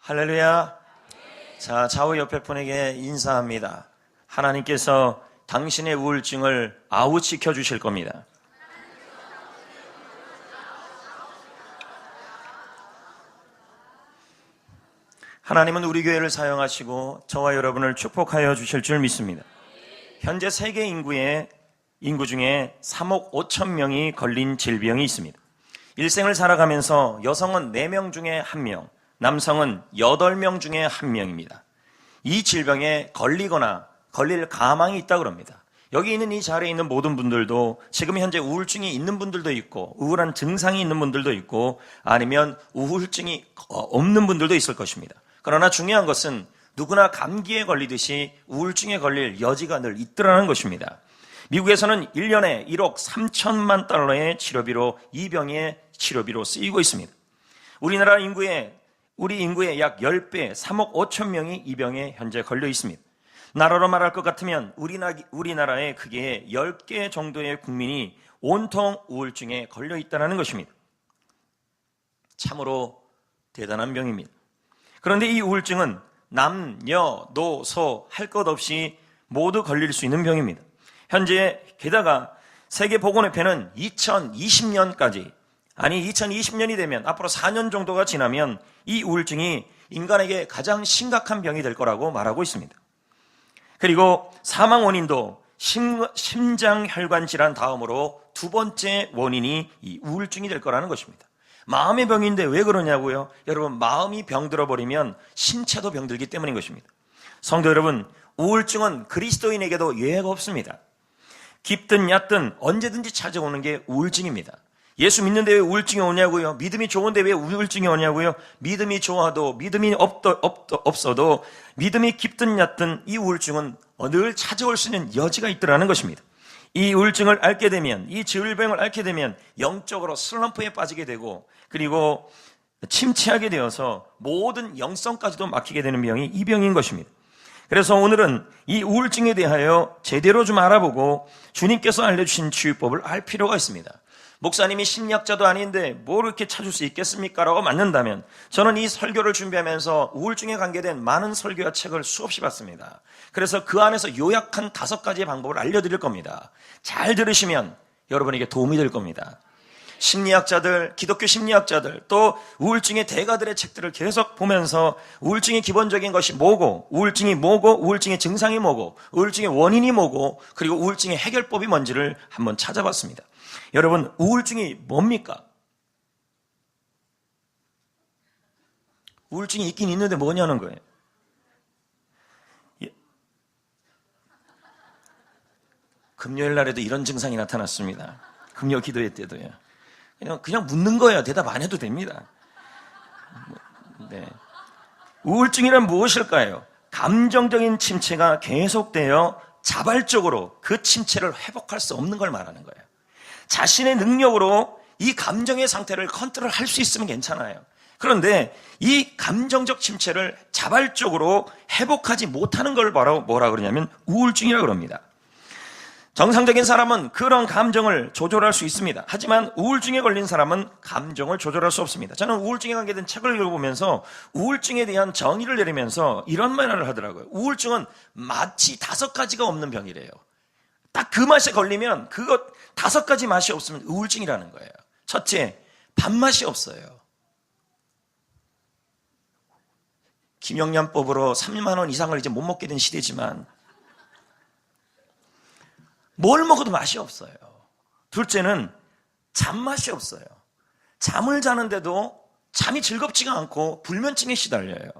할렐루야. 자, 좌우 옆에 분에게 인사합니다. 하나님께서 당신의 우울증을 아웃시켜 주실 겁니다. 하나님은 우리 교회를 사용하시고 저와 여러분을 축복하여 주실 줄 믿습니다. 현재 세계 인구 중에 3억 5천 명이 걸린 질병이 있습니다. 일생을 살아가면서 여성은 4명 중에 1명, 남성은 8명 중에 1명입니다. 이 질병에 걸리거나 걸릴 가망이 있다고 합니다. 여기 있는 이 자리에 있는 모든 분들도 지금 현재 우울증이 있는 분들도 있고 우울한 증상이 있는 분들도 있고 아니면 우울증이 없는 분들도 있을 것입니다. 그러나 중요한 것은 누구나 감기에 걸리듯이 우울증에 걸릴 여지가 늘 있더라는 것입니다. 미국에서는 1년에 1억 3천만 달러의 치료비로 이 병의 치료비로 쓰이고 있습니다. 우리 인구의 약 10배 3억 5천 명이 이 병에 현재 걸려 있습니다. 나라로 말할 것 같으면 우리나라의 크기의 10개 정도의 국민이 온통 우울증에 걸려 있다는 것입니다. 참으로 대단한 병입니다. 그런데 이 우울증은 남, 여, 노, 소 할 것 없이 모두 걸릴 수 있는 병입니다. 현재 게다가 세계보건협회는 2020년이 되면 앞으로 4년 정도가 지나면 이 우울증이 인간에게 가장 심각한 병이 될 거라고 말하고 있습니다. 그리고 사망 원인도 심장혈관 질환 다음으로 두 번째 원인이 이 우울증이 될 거라는 것입니다. 마음의 병인데 왜 그러냐고요? 여러분, 마음이 병들어 버리면 신체도 병들기 때문인 것입니다. 성도 여러분, 우울증은 그리스도인에게도 예외가 없습니다. 깊든 얕든 언제든지 찾아오는 게 우울증입니다. 예수 믿는데 왜 우울증이 오냐고요? 믿음이 좋은데 왜 우울증이 오냐고요? 믿음이 좋아도 믿음이 없어도 믿음이 깊든 얕든 이 우울증은 늘 찾아올 수 있는 여지가 있더라는 것입니다. 이 우울증을 앓게 되면, 이 질병을 앓게 되면 영적으로 슬럼프에 빠지게 되고 그리고 침체하게 되어서 모든 영성까지도 막히게 되는 병이 이 병인 것입니다. 그래서 오늘은 이 우울증에 대하여 제대로 좀 알아보고 주님께서 알려주신 치유법을 알 필요가 있습니다. 목사님이 심리학자도 아닌데 뭘 이렇게 찾을 수 있겠습니까? 라고 묻는다면 저는 이 설교를 준비하면서 우울증에 관계된 많은 설교와 책을 수없이 봤습니다. 그래서 그 안에서 요약한 5가지의 방법을 알려드릴 겁니다. 잘 들으시면 여러분에게 도움이 될 겁니다. 심리학자들, 기독교 심리학자들, 또 우울증의 대가들의 책들을 계속 보면서 우울증의 기본적인 것이 뭐고, 우울증의 증상이 뭐고, 우울증의 원인이 뭐고, 그리고 우울증의 해결법이 뭔지를 한번 찾아봤습니다. 여러분, 우울증이 뭡니까? 우울증이 있긴 있는데 뭐냐는 거예요. 금요일 날에도 이런 증상이 나타났습니다. 금요 기도회 때도요. 그냥 묻는 거예요. 대답 안 해도 됩니다. 네. 우울증이란 무엇일까요? 감정적인 침체가 계속되어 자발적으로 그 침체를 회복할 수 없는 걸 말하는 거예요. 자신의 능력으로 이 감정의 상태를 컨트롤할 수 있으면 괜찮아요. 그런데 이 감정적 침체를 자발적으로 회복하지 못하는 걸 뭐라 그러냐면 우울증이라고 그럽니다. 정상적인 사람은 그런 감정을 조절할 수 있습니다. 하지만 우울증에 걸린 사람은 감정을 조절할 수 없습니다. 저는 우울증에 관계된 책을 읽어보면서 우울증에 대한 정의를 내리면서 이런 말을 하더라고요. 우울증은 마치 5가지가 없는 병이래요. 딱 그 맛에 걸리면 그것 5가지 맛이 없으면 우울증이라는 거예요. 첫째, 밥맛이 없어요. 김영란법으로 3만 원 이상을 이제 못 먹게 된 시대지만 뭘 먹어도 맛이 없어요. 둘째는 잠맛이 없어요. 잠을 자는데도 잠이 즐겁지가 않고 불면증에 시달려요.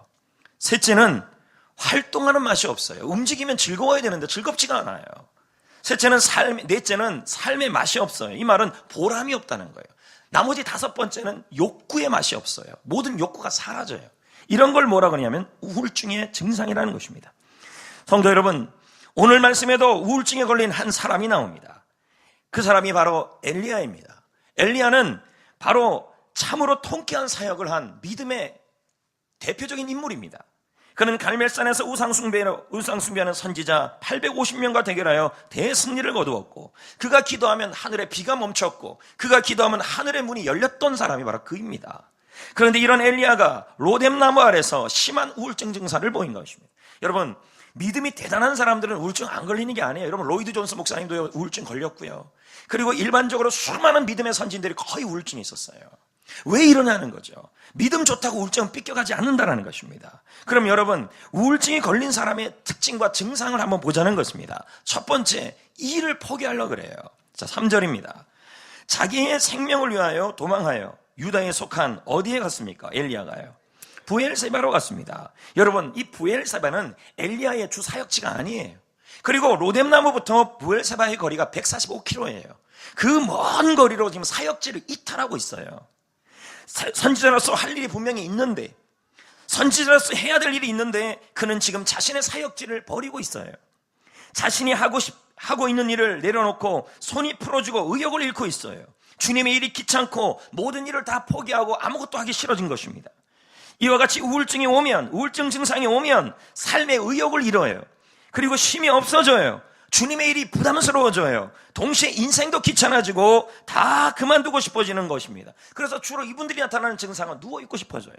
셋째는 활동하는 맛이 없어요. 움직이면 즐거워야 되는데 즐겁지가 않아요. 넷째는 삶의 맛이 없어요. 이 말은 보람이 없다는 거예요. 나머지 5번째는 욕구의 맛이 없어요. 모든 욕구가 사라져요. 이런 걸 뭐라 그러냐면 우울증의 증상이라는 것입니다. 성도 여러분, 오늘 말씀에도 우울증에 걸린 한 사람이 나옵니다. 그 사람이 바로 엘리야입니다. 엘리야는 바로 참으로 통쾌한 사역을 한 믿음의 대표적인 인물입니다. 그는 갈멜산에서 우상숭배하는 선지자 850명과 대결하여 대승리를 거두었고, 그가 기도하면 하늘에 비가 멈췄고, 그가 기도하면 하늘의 문이 열렸던 사람이 바로 그입니다. 그런데 이런 엘리야가 로뎀나무 아래서 심한 우울증 증상을 보인 것입니다. 여러분, 믿음이 대단한 사람들은 우울증 안 걸리는 게 아니에요. 여러분, 로이드 존스 목사님도 우울증 걸렸고요. 그리고 일반적으로 수많은 믿음의 선진들이 거의 우울증이 있었어요. 왜 이러냐는 거죠. 믿음 좋다고 우울증은 삐껴가지 않는다는 것입니다. 그럼 여러분, 우울증이 걸린 사람의 특징과 증상을 한번 보자는 것입니다. 첫 번째, 일을 포기하려고 그래요. 자, 3절입니다. 자기의 생명을 위하여 도망하여 유다에 속한 어디에 갔습니까? 엘리야가요. 브엘세바로 갔습니다. 여러분, 이 브엘세바는 엘리야의 주 사역지가 아니에요. 그리고 로뎀나무부터 브엘세바의 거리가 145km예요. 그 먼 거리로 지금 사역지를 이탈하고 있어요. 선지자로서 할 일이 분명히 있는데, 선지자로서 해야 될 일이 있는데 그는 지금 자신의 사역지를 버리고 있어요. 자신이 하고 있는 일을 내려놓고 손이 풀어지고 의욕을 잃고 있어요. 주님의 일이 귀찮고 모든 일을 다 포기하고 아무것도 하기 싫어진 것입니다. 이와 같이 우울증이 오면, 우울증 증상이 오면 삶의 의욕을 잃어요. 그리고 쉼이 없어져요. 주님의 일이 부담스러워져요. 동시에 인생도 귀찮아지고 다 그만두고 싶어지는 것입니다. 그래서 주로 이분들이 나타나는 증상은 누워있고 싶어져요.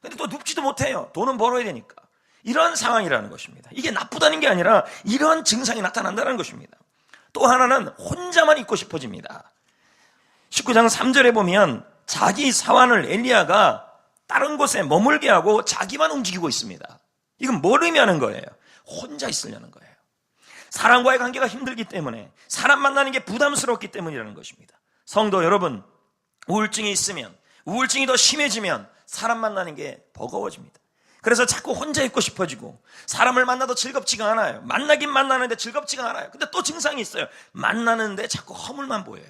근데 또 눕지도 못해요. 돈은 벌어야 되니까. 이런 상황이라는 것입니다. 이게 나쁘다는 게 아니라 이런 증상이 나타난다는 것입니다. 또 하나는 혼자만 있고 싶어집니다. 19장 3절에 보면 자기 사환을 엘리야가 다른 곳에 머물게 하고 자기만 움직이고 있습니다. 이건 뭘 의미하는 거예요? 혼자 있으려는 거예요. 사람과의 관계가 힘들기 때문에, 사람 만나는 게 부담스럽기 때문이라는 것입니다. 성도 여러분, 우울증이 있으면, 우울증이 더 심해지면 사람 만나는 게 버거워집니다. 그래서 자꾸 혼자 있고 싶어지고, 사람을 만나도 즐겁지가 않아요. 만나긴 만나는데 즐겁지가 않아요. 근데 또 증상이 있어요. 만나는데 자꾸 허물만 보여요.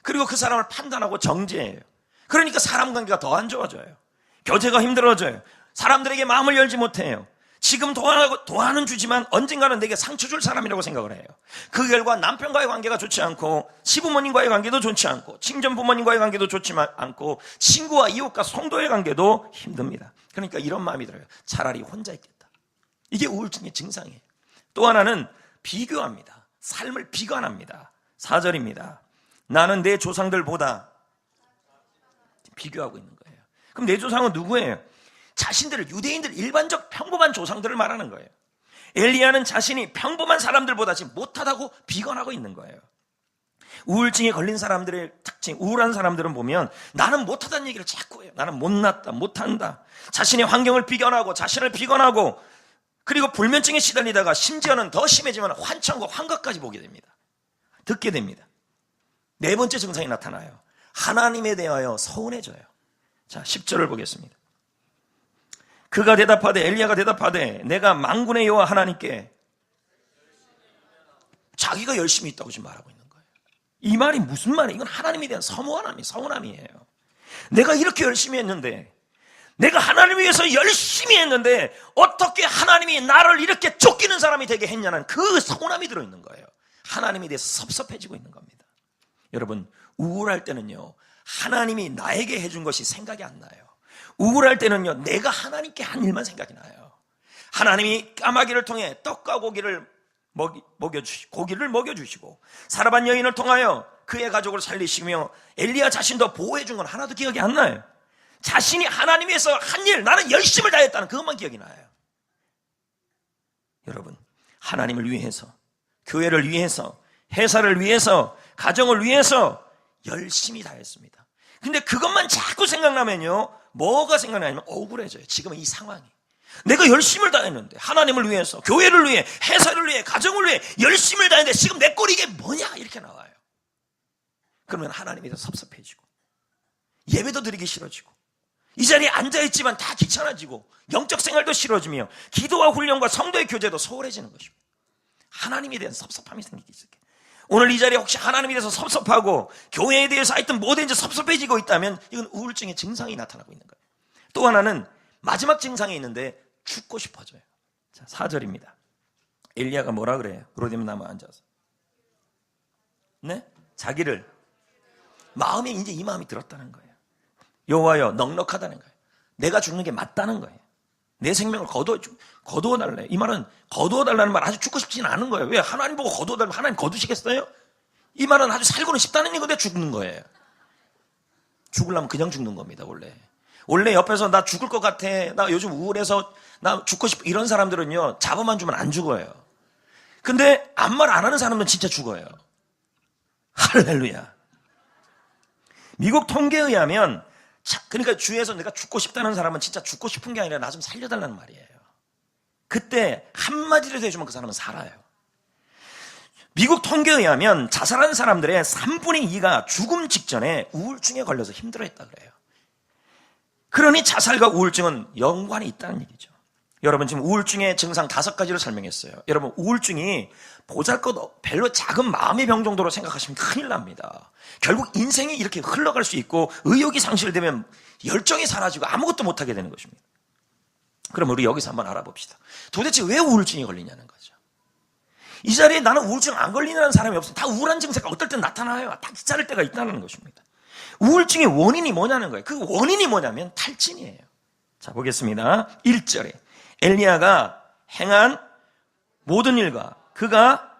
그리고 그 사람을 판단하고 정죄해요. 그러니까 사람 관계가 더 안 좋아져요. 교제가 힘들어져요. 사람들에게 마음을 열지 못해요. 지금 도와는 주지만 언젠가는 내게 상처 줄 사람이라고 생각을 해요. 그 결과 남편과의 관계가 좋지 않고, 시부모님과의 관계도 좋지 않고, 친정 부모님과의 관계도 좋지 않고, 친구와 이웃과 성도의 관계도 힘듭니다. 그러니까 이런 마음이 들어요. 차라리 혼자 있겠다. 이게 우울증의 증상이에요. 또 하나는 비교합니다. 삶을 비관합니다. 4절입니다. 나는 내 조상들보다, 비교하고 있는 거예요. 그럼 내 조상은 누구예요? 자신들을, 유대인들, 일반적 평범한 조상들을 말하는 거예요. 엘리야는 자신이 평범한 사람들보다 지금 못하다고 비관하고 있는 거예요. 우울증에 걸린 사람들의 특징, 우울한 사람들은 보면 나는 못하다는 얘기를 자꾸 해요. 나는 못났다, 못한다. 자신의 환경을 비관하고, 자신을 비관하고, 그리고 불면증에 시달리다가 심지어는 더 심해지면 환청과 환각까지 보게 됩니다. 듣게 됩니다. 네 번째 증상이 나타나요. 하나님에 대하여 서운해져요. 자, 10절을 보겠습니다. 그가 대답하되, 엘리야가 대답하되, 내가 만군의 여호와 하나님께, 자기가 열심히 있다고 지금 말하고 있는 거예요. 이 말이 무슨 말이에요? 이건 하나님에 대한 서운함이에요. 내가 이렇게 열심히 했는데, 내가 하나님을 위해서 열심히 했는데 어떻게 하나님이 나를 이렇게 쫓기는 사람이 되게 했냐는 그 서운함이 들어있는 거예요. 하나님에 대해서 섭섭해지고 있는 겁니다. 여러분, 우울할 때는요, 하나님이 나에게 해준 것이 생각이 안 나요. 우울할 때는요, 내가 하나님께 한 일만 생각이 나요. 하나님이 까마귀를 통해 떡과 고기를 먹여주시고 사라반 여인을 통하여 그의 가족을 살리시며 엘리야 자신도 보호해준 건 하나도 기억이 안 나요. 자신이 하나님 위해서 한 일, 나는 열심을 다했다는 그것만 기억이 나요. 여러분, 하나님을 위해서, 교회를 위해서, 회사를 위해서, 가정을 위해서 열심히 다했습니다. 근데 그것만 자꾸 생각나면요, 뭐가 생각나냐면 억울해져요. 지금은 이 상황이. 내가 열심을 다했는데, 하나님을 위해서, 교회를 위해, 회사를 위해, 가정을 위해 열심을 다했는데 지금 내 꼴이 이게 뭐냐 이렇게 나와요. 그러면 하나님이 더 섭섭해지고, 예배도 드리기 싫어지고, 이 자리에 앉아있지만 다 귀찮아지고, 영적 생활도 싫어지며, 기도와 훈련과 성도의 교제도 소홀해지는 것입니다. 하나님에 대한 섭섭함이 생기기 시작해요. 오늘 이 자리에 혹시 하나님에 대해서 섭섭하고 교회에 대해서 하여튼 뭐든지 섭섭해지고 있다면 이건 우울증의 증상이 나타나고 있는 거예요. 또 하나는 마지막 증상이 있는데 죽고 싶어져요. 자, 4절입니다. 엘리야가 뭐라 그래요? 로뎀나무 앉아서. 네? 자기를, 마음에 이제 이 마음이 들었다는 거예요. 여호와여, 넉넉하다는 거예요. 내가 죽는 게 맞다는 거예요. 내 생명을 거두어달래. 이 말은 거두어달라는 말, 아주 죽고 싶지는 않은 거예요. 왜? 하나님 보고 거두어달라면 하나님 거두시겠어요? 이 말은 아주 살고는 싶다는 얘기인데 죽는 거예요. 죽으려면 그냥 죽는 겁니다. 원래 옆에서 나 죽을 것 같아, 나 요즘 우울해서 나 죽고 싶어, 이런 사람들은요 잡아만 주면 안 죽어요. 근데 아무 말 안 하는 사람은 진짜 죽어요. 할렐루야. 미국 통계에 의하면, 그러니까 주위에서 내가 죽고 싶다는 사람은 진짜 죽고 싶은 게 아니라 나 좀 살려달라는 말이에요. 그때 한마디라도 해주면 그 사람은 살아요. 미국 통계에 의하면 자살한 사람들의 3분의 2가 죽음 직전에 우울증에 걸려서 힘들어했다 그래요. 그러니 자살과 우울증은 연관이 있다는 얘기죠. 여러분, 지금 우울증의 증상 5가지를 설명했어요. 여러분, 우울증이 보잘것 별로 작은 마음의 병 정도로 생각하시면 큰일 납니다. 결국 인생이 이렇게 흘러갈 수 있고 의욕이 상실되면 열정이 사라지고 아무것도 못하게 되는 것입니다. 그럼 우리 여기서 한번 알아봅시다. 도대체 왜 우울증이 걸리냐는 거죠. 이 자리에 나는 우울증 안 걸리는 사람이 없어요. 다 우울한 증세가 어떨 땐 나타나요. 딱 자를 때가 있다는 것입니다. 우울증의 원인이 뭐냐는 거예요. 그 원인이 뭐냐면 탈진이에요. 자, 보겠습니다. 1절에 엘리야가 행한 모든 일과 그가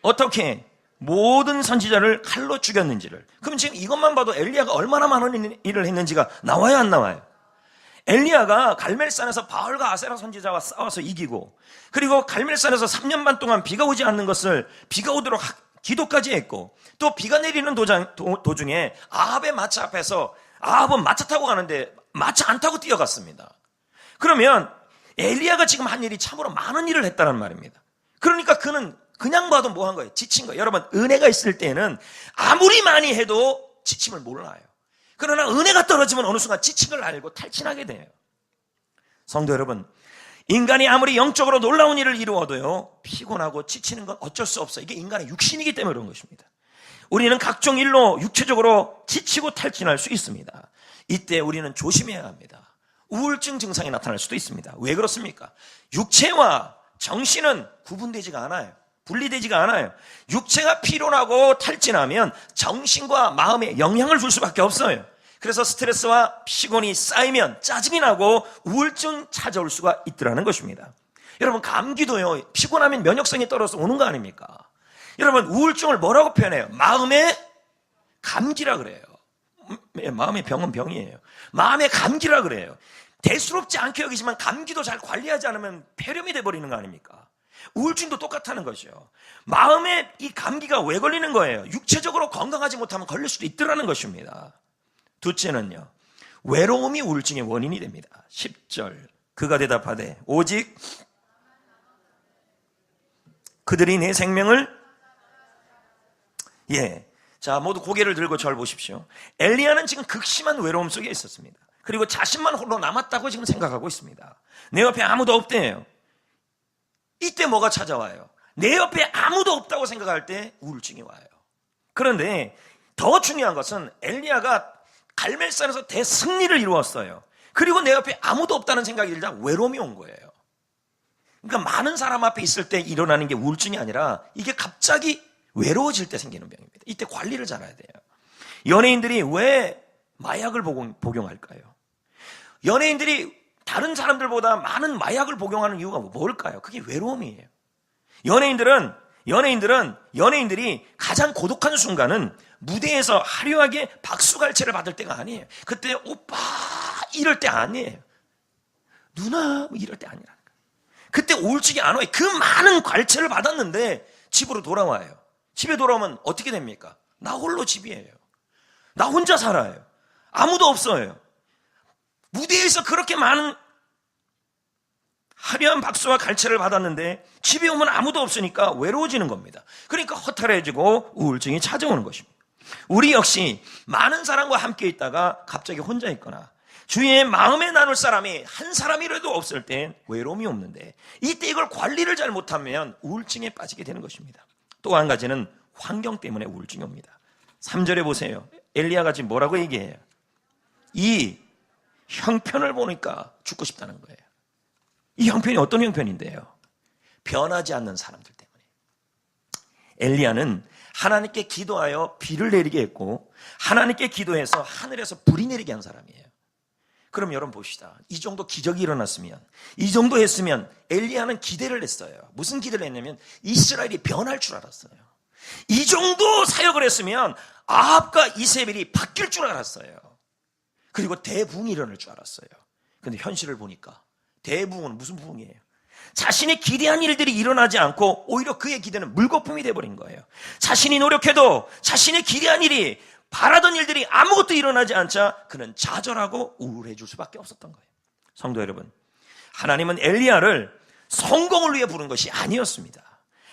어떻게 모든 선지자를 칼로 죽였는지를. 그럼 지금 이것만 봐도 엘리야가 얼마나 많은 일을 했는지가 나와요, 안 나와요? 엘리야가 갈멜산에서 바알과 아세라 선지자와 싸워서 이기고, 그리고 갈멜산에서 3년 반 동안 비가 오지 않는 것을 비가 오도록 기도까지 했고, 또 비가 내리는 도중에 아합의 마차 앞에서, 아합은 마차 타고 가는데 마차 안 타고 뛰어갔습니다. 그러면 엘리야가 지금 한 일이 참으로 많은 일을 했다는 말입니다. 그러니까 그는 그냥 봐도 뭐 한 거예요? 지친 거예요. 여러분, 은혜가 있을 때는 아무리 많이 해도 지침을 몰라요. 그러나 은혜가 떨어지면 어느 순간 지친 걸 알고 탈진하게 돼요. 성도 여러분, 인간이 아무리 영적으로 놀라운 일을 이루어도요, 피곤하고 지치는 건 어쩔 수 없어요. 이게 인간의 육신이기 때문에 그런 것입니다. 우리는 각종 일로 육체적으로 지치고 탈진할 수 있습니다. 이때 우리는 조심해야 합니다. 우울증 증상이 나타날 수도 있습니다. 왜 그렇습니까? 육체와 정신은 구분되지가 않아요. 분리되지가 않아요. 육체가 피곤하고 탈진하면 정신과 마음에 영향을 줄 수밖에 없어요. 그래서 스트레스와 피곤이 쌓이면 짜증이 나고 우울증 찾아올 수가 있더라는 것입니다. 여러분, 감기도요, 피곤하면 면역성이 떨어져서 오는 거 아닙니까? 여러분, 우울증을 뭐라고 표현해요? 마음의 감기라 그래요. 마음의 병은 병이에요. 마음의 감기라 그래요. 대수롭지 않게 여기지만 감기도 잘 관리하지 않으면 폐렴이 돼버리는 거 아닙니까? 우울증도 똑같다는 거죠. 마음의 이 감기가 왜 걸리는 거예요? 육체적으로 건강하지 못하면 걸릴 수도 있더라는 것입니다. 둘째는요, 외로움이 우울증의 원인이 됩니다. 10절, 그가 대답하되 오직 그들이 내 생명을, 자, 모두 고개를 들고 저를 보십시오. 엘리야는 지금 극심한 외로움 속에 있었습니다. 그리고 자신만 홀로 남았다고 지금 생각하고 있습니다. 내 옆에 아무도 없대요. 이때 뭐가 찾아와요? 내 옆에 아무도 없다고 생각할 때 우울증이 와요. 그런데 더 중요한 것은 엘리야가 갈멜산에서 대승리를 이루었어요. 그리고 내 옆에 아무도 없다는 생각이 들자 외로움이 온 거예요. 그러니까 많은 사람 앞에 있을 때 일어나는 게 우울증이 아니라 이게 갑자기 외로워질 때 생기는 병입니다. 이때 관리를 잘해야 돼요. 연예인들이 왜 마약을 복용할까요? 연예인들이 다른 사람들보다 많은 마약을 복용하는 이유가 뭘까요? 그게 외로움이에요. 연예인들이 가장 고독한 순간은 무대에서 화려하게 박수갈채를 받을 때가 아니에요. 그때 오빠 이럴 때 아니에요. 누나 이럴 때 아니라는 거예요. 그때 우울증이 안 와요. 그 많은 갈채를 받았는데 집으로 돌아와요. 집에 돌아오면 어떻게 됩니까? 나 홀로 집이에요. 나 혼자 살아요. 아무도 없어요. 무대에서 그렇게 많은 화려한 박수와 갈채를 받았는데 집에 오면 아무도 없으니까 외로워지는 겁니다. 그러니까 허탈해지고 우울증이 찾아오는 것입니다. 우리 역시 많은 사람과 함께 있다가 갑자기 혼자 있거나 주위에 마음에 나눌 사람이 한 사람이라도 없을 땐 외로움이 없는데, 이때 이걸 관리를 잘 못하면 우울증에 빠지게 되는 것입니다. 또 한 가지는 환경 때문에 우울증이 옵니다. 3절에 보세요. 엘리야가 지금 뭐라고 얘기해요? 이 형편을 보니까 죽고 싶다는 거예요. 이 형편이 어떤 형편인데요? 변하지 않는 사람들 때문에. 엘리야는 하나님께 기도하여 비를 내리게 했고 하나님께 기도해서 하늘에서 불이 내리게 한 사람이에요. 그럼 여러분 봅시다. 이 정도 기적이 일어났으면, 이 정도 했으면 엘리야는 기대를 했어요. 무슨 기대를 했냐면 이스라엘이 변할 줄 알았어요. 이 정도 사역을 했으면 아합과 이세벨이 바뀔 줄 알았어요. 그리고 대붕이 일어날 줄 알았어요. 근데 현실을 보니까 대붕은 무슨 부흥이에요? 자신이 기대한 일들이 일어나지 않고 오히려 그의 기대는 물거품이 돼버린 거예요. 자신이 노력해도 자신의 기대한 일이, 바라던 일들이 아무것도 일어나지 않자 그는 좌절하고 우울해질 수밖에 없었던 거예요. 성도 여러분, 하나님은 엘리야를 성공을 위해 부른 것이 아니었습니다.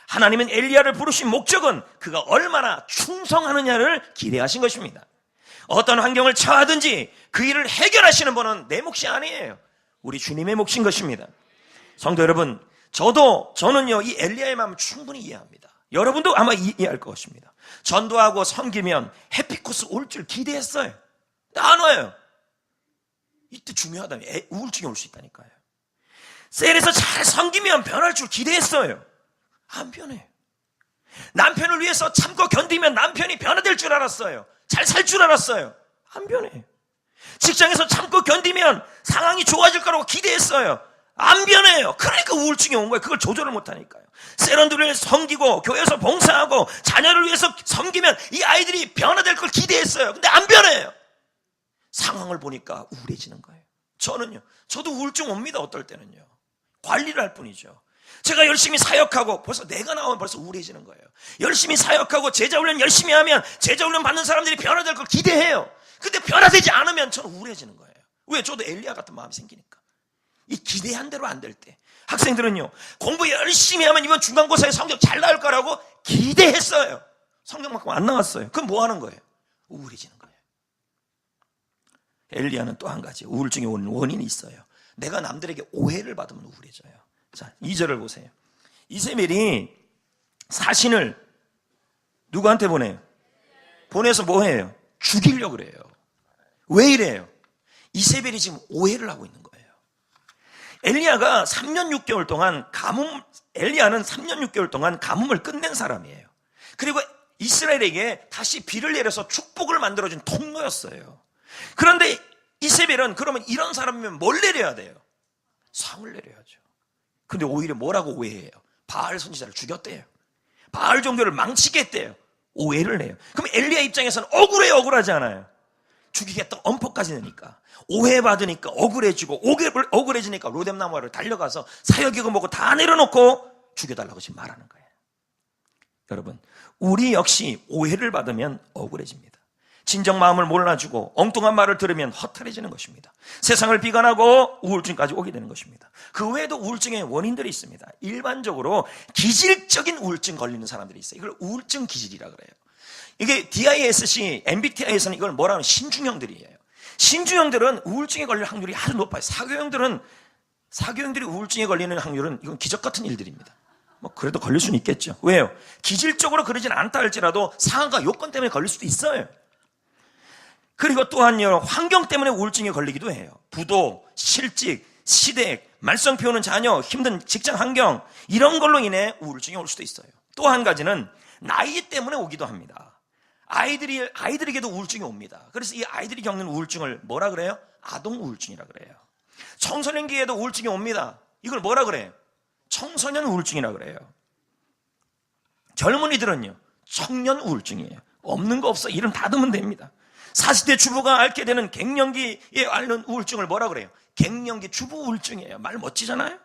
하나님은 엘리야를 부르신 목적은 그가 얼마나 충성하느냐를 기대하신 것입니다. 어떤 환경을 처하든지 그 일을 해결하시는 분은 내 몫이 아니에요. 우리 주님의 몫인 것입니다. 성도 여러분, 저는요 이 엘리야의 마음을 충분히 이해합니다. 여러분도 아마 이해할 것입니다. 전도하고 섬기면 해피코스 올 줄 기대했어요. 안 와요. 이때 중요하다면 우울증이 올 수 있다니까요. 셀에서 잘 섬기면 변할 줄 기대했어요. 안 변해요. 남편을 위해서 참고 견디면 남편이 변화될 줄 알았어요. 잘 살 줄 알았어요. 안 변해요. 직장에서 참고 견디면 상황이 좋아질 거라고 기대했어요. 안 변해요. 그러니까 우울증이 온 거예요. 그걸 조절을 못하니까요. 세런들을 섬기고 교회에서 봉사하고 자녀를 위해서 섬기면 이 아이들이 변화될 걸 기대했어요. 근데 안 변해요. 상황을 보니까 우울해지는 거예요. 저도 우울증 옵니다. 어떨 때는요. 관리를 할 뿐이죠. 제가 열심히 사역하고 벌써 내가 나오면 벌써 우울해지는 거예요. 열심히 사역하고 제자훈련 열심히 하면 제자훈련 받는 사람들이 변화될 걸 기대해요. 근데 변화되지 않으면 저는 우울해지는 거예요. 왜? 저도 엘리야 같은 마음이 생기니까. 이 기대한 대로 안 될 때. 학생들은요, 공부 열심히 하면 이번 중간고사에 성적 잘 나올 거라고 기대했어요. 성적만큼 안 나왔어요. 그럼 뭐 하는 거예요? 우울해지는 거예요. 엘리야는 또 한 가지 우울증이 오는 원인이 있어요. 내가 남들에게 오해를 받으면 우울해져요. 자, 2절을 보세요. 이세벨이 사신을 누구한테 보내요? 보내서 뭐 해요? 죽이려고 그래요. 왜 이래요? 이세벨이 지금 오해를 하고 있는 거예요. 엘리야는 3년 6개월 동안 가뭄을 끝낸 사람이에요. 그리고 이스라엘에게 다시 비를 내려서 축복을 만들어준 통로였어요. 그런데 이세벨은 그러면 이런 사람이면 뭘 내려야 돼요? 상을 내려야죠. 근데 오히려 뭐라고 오해해요? 바알 선지자를 죽였대요. 바알 종교를 망치게 했대요. 오해를 내요. 그럼 엘리야 입장에서는 억울하지 않아요? 죽이겠다 엄포까지 내니까. 오해받으니까 억울해지고 억울해지니까 로뎀나무를 달려가서 사역이고 뭐고 다 내려놓고 죽여달라고 지금 말하는 거예요. 여러분, 우리 역시 오해를 받으면 억울해집니다. 진정 마음을 몰라주고 엉뚱한 말을 들으면 허탈해지는 것입니다. 세상을 비관하고 우울증까지 오게 되는 것입니다. 그 외에도 우울증의 원인들이 있습니다. 일반적으로 기질적인 우울증 걸리는 사람들이 있어요. 이걸 우울증 기질이라 그래요. 이게 DISC, MBTI에서는 이걸 뭐라 하면 신중형들이에요. 신중형들은 우울증에 걸릴 확률이 아주 높아요. 사교형들이 우울증에 걸리는 확률은 이건 기적 같은 일들입니다. 뭐 그래도 걸릴 수는 있겠죠. 왜요? 기질적으로 그러진 않다 할지라도 상황과 요건 때문에 걸릴 수도 있어요. 그리고 또한요, 환경 때문에 우울증에 걸리기도 해요. 부도, 실직, 시댁, 말썽 피우는 자녀, 힘든 직장 환경, 이런 걸로 인해 우울증이 올 수도 있어요. 또 한 가지는 나이 때문에 오기도 합니다. 아이들에게도 우울증이 옵니다. 그래서 이 아이들이 겪는 우울증을 뭐라 그래요? 아동 우울증이라 그래요. 청소년기에도 우울증이 옵니다. 이걸 뭐라 그래요? 청소년 우울증이라 그래요. 젊은이들은요, 청년 우울증이에요. 없는 거 없어. 이름 다 넣으면 됩니다. 40대 주부가 앓게 되는 갱년기에 앓는 우울증을 뭐라 그래요? 갱년기 주부 우울증이에요. 말 멋지잖아요?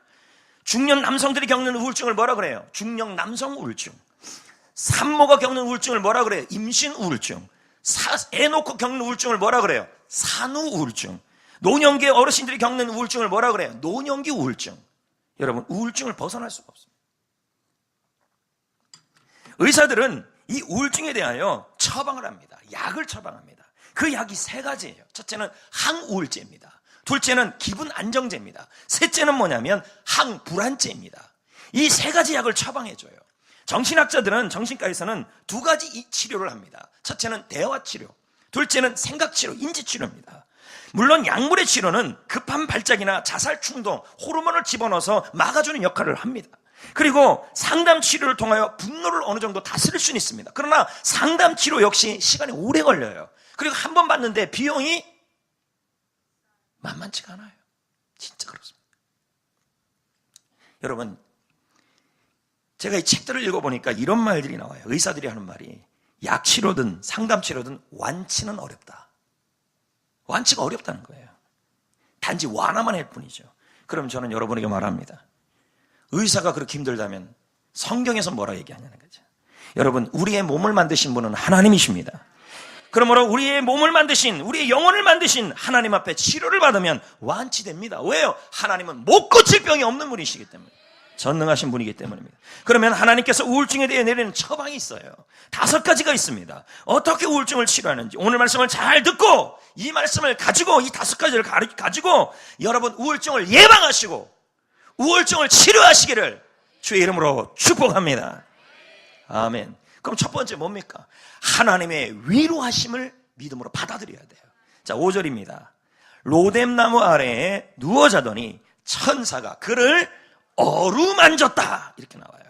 중년 남성들이 겪는 우울증을 뭐라 그래요? 중년 남성 우울증. 산모가 겪는 우울증을 뭐라 그래요? 임신 우울증. 애 놓고 겪는 우울증을 뭐라 그래요? 산후 우울증. 노년기 어르신들이 겪는 우울증을 뭐라 그래요? 노년기 우울증. 여러분, 우울증을 벗어날 수가 없습니다. 의사들은 이 우울증에 대하여 처방을 합니다. 약을 처방합니다. 그 약이 3가지예요. 첫째는 항우울제입니다. 둘째는 기분 안정제입니다. 셋째는 뭐냐면 항불안제입니다. 이 3가지 약을 처방해줘요. 정신학자들은, 정신과에서는 2가지 치료를 합니다. 첫째는 대화치료, 둘째는 생각치료, 인지치료입니다. 물론 약물의 치료는 급한 발작이나 자살 충동, 호르몬을 집어넣어서 막아주는 역할을 합니다. 그리고 상담 치료를 통하여 분노를 어느 정도 다스릴 수는 있습니다. 그러나 상담 치료 역시 시간이 오래 걸려요. 그리고 한 번 받는데 비용이 만만치가 않아요. 진짜 그렇습니다. 여러분, 제가 이 책들을 읽어보니까 이런 말들이 나와요. 의사들이 하는 말이, 약치료든 상담치료든 완치는 어렵다. 완치가 어렵다는 거예요. 단지 완화만 할 뿐이죠. 그럼 저는 여러분에게 말합니다. 의사가 그렇게 힘들다면 성경에서 뭐라 얘기하냐는 거죠. 여러분, 우리의 몸을 만드신 분은 하나님이십니다. 그러므로 우리의 몸을 만드신, 우리의 영혼을 만드신 하나님 앞에 치료를 받으면 완치됩니다. 왜요? 하나님은 못 고칠 병이 없는 분이시기 때문에, 전능하신 분이기 때문입니다. 그러면 하나님께서 우울증에 대해 내리는 처방이 있어요. 5가지가 있습니다. 어떻게 우울증을 치료하는지 오늘 말씀을 잘 듣고 이 말씀을 가지고, 이 5가지를 가지고 여러분 우울증을 예방하시고 우울증을 치료하시기를 주의 이름으로 축복합니다. 아멘. 그럼 첫 번째 뭡니까? 하나님의 위로하심을 믿음으로 받아들여야 돼요. 자, 5절입니다. 로뎀나무 아래에 누워 자더니 천사가 그를 어루만졌다, 이렇게 나와요.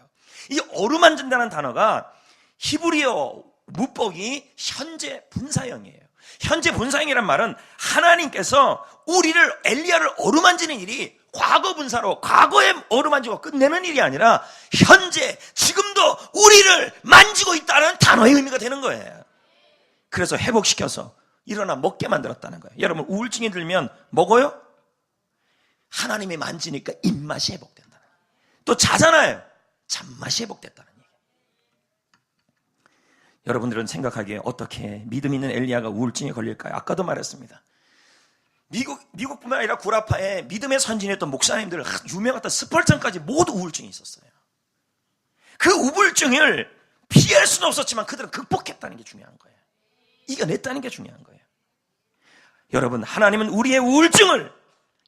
이 어루만진다는 단어가 히브리어 문법이 현재 분사형이에요. 현재 분사형이란 말은 하나님께서 엘리야를 어루만지는 일이 과거 분사로 과거에 어루만지고 끝내는 일이 아니라 현재 지금도 우리를 만지고 있다는 단어의 의미가 되는 거예요. 그래서 회복시켜서 일어나 먹게 만들었다는 거예요. 여러분, 우울증이 들면 먹어요? 하나님이 만지니까 입맛이 회복된다는 거예요. 또 자잖아요. 잠맛이 회복됐다는 얘기예요. 여러분들은 생각하기에 어떻게 믿음 있는 엘리야가 우울증에 걸릴까요? 아까도 말했습니다. 미국뿐만 아니라 구라파에 믿음의 선진이었던 목사님들, 유명했던 스펄전까지 모두 우울증이 있었어요. 그 우울증을 피할 수는 없었지만 그들은 극복했다는 게 중요한 거예요. 이겨냈다는 게 중요한 거예요. 여러분, 하나님은 우리의 우울증을,